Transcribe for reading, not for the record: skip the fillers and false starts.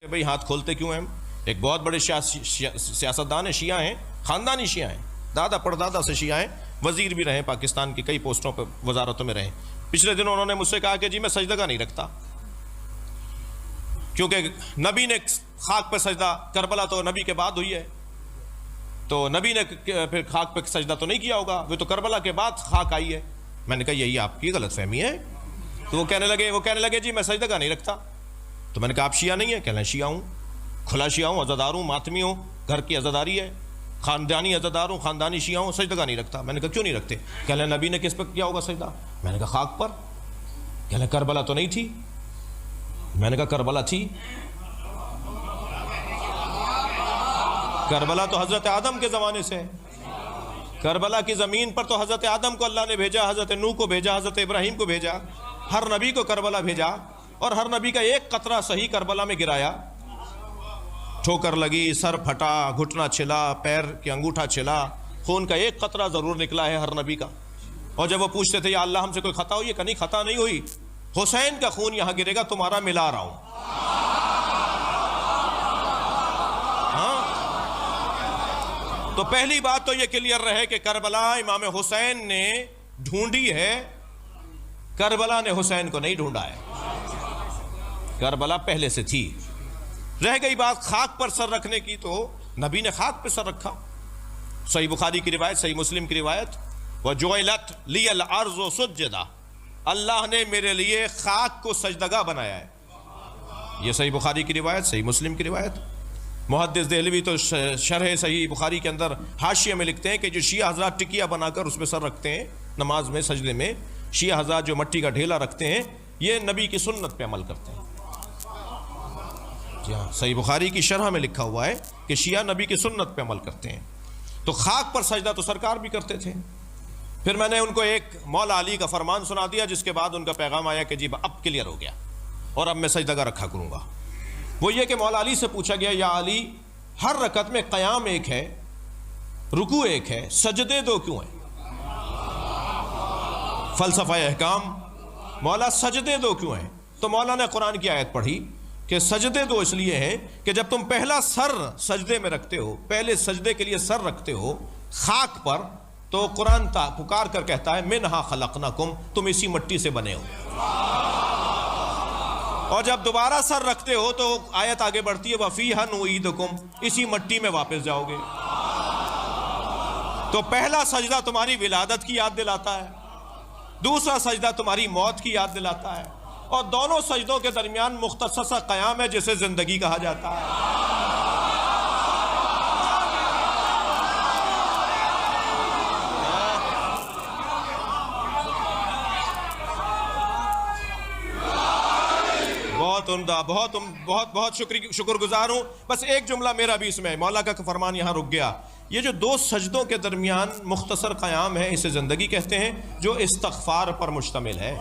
کہ بھئی ہاتھ کھولتے کیوں ہیں ہم؟ ایک بہت بڑے سیاستدان ہیں، شیعہ ہیں، خاندانی شیعہ ہیں، دادا پردادا سے شیعہ ہیں، وزیر بھی رہے، پاکستان کی کئی پوسٹوں پہ وزارتوں میں رہے۔ پچھلے دنوں انہوں نے مجھ سے کہا کہ جی میں سجدہ نہیں رکھتا، کیونکہ نبی نے خاک پہ سجدہ، کربلا تو نبی کے بعد ہوئی ہے، تو نبی نے پھر خاک پہ سجدہ تو نہیں کیا ہوگا، وہ تو کربلا کے بعد خاک آئی ہے۔ میں نے کہا یہی آپ کی غلط فہمی ہے۔ تو وہ کہنے لگے جی میں سجدہ نہیں رکھتا۔ تو میں نے کہا آپ شیعہ نہیں ہیں؟ کہنے لگے شیعہ ہوں، کھلا شیعہ ہوں، عزادار ہوں، ماتمی ہوں، گھر کی عزاداری ہے، خاندانی عزادار ہوں، خاندانی شیعہ ہوں، سجدہ نہیں رکھتا۔ میں نے کہا کیوں نہیں رکھتے؟ کہنے لگے نبی نے کس پہ کیا ہوگا سجدہ؟ میں نے کہا خاک پر۔ کہنے لگے کربلا تو نہیں تھی؟ میں نے کہا کربلا تھی، کربلا تو حضرت آدم کے زمانے سے ہے، کربلا کی زمین پر تو حضرت آدم کو اللہ نے بھیجا، حضرت نوح کو بھیجا، حضرت ابراہیم کو بھیجا، ہر نبی کو کربلا بھیجا، اور ہر نبی کا ایک قطرہ صحیح کربلا میں گرایا، ٹھوکر لگی، سر پھٹا، گھٹنا چھلا، پیر کے انگوٹھا چھلا، خون کا ایک قطرہ ضرور نکلا ہے ہر نبی کا۔ اور جب وہ پوچھتے تھے یا اللہ ہم سے کوئی خطا ہوئی ہے؟ کہ نہیں خطا نہیں ہوئی، حسین کا خون یہاں گرے گا، تمہارا ملا رہا ہوں۔ تو پہلی بات تو یہ کلیئر رہے کہ کربلا امام حسین نے ڈھونڈی ہے، کربلا نے حسین کو نہیں ڈھونڈا ہے، کربلا پہلے سے تھی۔ رہ گئی بات خاک پر سر رکھنے کی، تو نبی نے خاک پر سر رکھا۔ صحیح بخاری کی روایت، صحیح مسلم کی روایت، وَجُعِلَتْ لِيَ الْأَرْضُ سُجَّدًا، اللہ نے میرے لیے خاک کو سجدگاہ بنایا ہے۔ یہ صحیح بخاری کی روایت، صحیح مسلم کی روایت۔ محدث دہلوی تو شرح صحیح بخاری کے اندر حاشیہ میں لکھتے ہیں کہ جو شیعہ حضرات ٹکیا بنا کر اس میں سر رکھتے ہیں نماز میں، سجدے میں، شیعہ حضرات جو مٹی کا ڈھیلا رکھتے ہیں، یہ نبی کی سنت پہ عمل کرتے ہیں۔ جی ہاں، صحیح بخاری کی شرح میں لکھا ہوا ہے کہ شیعہ نبی کی سنت پہ عمل کرتے ہیں۔ تو خاک پر سجدہ تو سرکار بھی کرتے تھے۔ پھر میں نے ان کو ایک مولا علی کا فرمان سنا دیا، جس کے بعد ان کا پیغام آیا کہ جی اب کلیئر ہو گیا اور اب میں سجدہ رکھا کروں گا۔ وہ یہ کہ مولا علی سے پوچھا گیا یا علی، ہر رکعت میں قیام ایک ہے، رکوع ایک ہے، سجدے دو کیوں ہیں؟ فلسفہ احکام، مولا سجدے دو کیوں ہیں؟ تو مولا نے قرآن کی آیت پڑھی کہ سجدے دو اس لیے ہیں کہ جب تم پہلا سر سجدے میں رکھتے ہو، پہلے سجدے کے لیے سر رکھتے ہو خاک پر، تو قرآن پکار کر کہتا ہے منہا خلقناکم، تم اسی مٹی سے بنے ہو۔ اور جب دوبارہ سر رکھتے ہو تو آیت آگے بڑھتی ہے وَفِيهَا نُعِيدُكُمْ، اسی مٹی میں واپس جاؤ گے۔ تو پہلا سجدہ تمہاری ولادت کی یاد دلاتا ہے، دوسرا سجدہ تمہاری موت کی یاد دلاتا ہے، اور دونوں سجدوں کے درمیان مختصر سا قیام ہے جسے زندگی کہا جاتا ہے۔ بہت عمدہ، بہت شکر گزار ہوں۔ بس ایک جملہ میرا بھی اس میں، مولا کا فرمان یہاں رک گیا۔ یہ جو دو سجدوں کے درمیان مختصر قیام ہے، اسے زندگی کہتے ہیں، جو استغفار پر مشتمل ہے۔